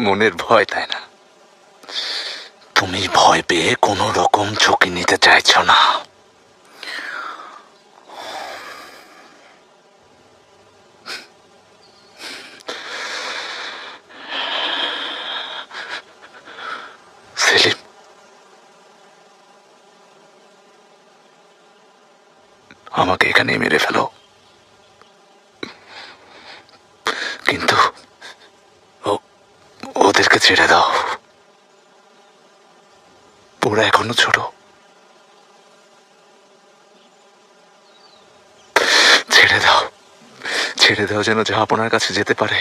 মনের ভয়, তাই না? তুমি ভয় পেয়ে কোনো রকম ঝুঁকি নিতে চাইছ না। সেলিম, আমাকে এখানে মেরে ফেলো, কিন্তু ওদেরকে ছেড়ে দাও। ওরা এখনো ছোট। ছেড়ে দাও, ছেড়ে দাও, যেন জাহাপনার কাছে যেতে পারে।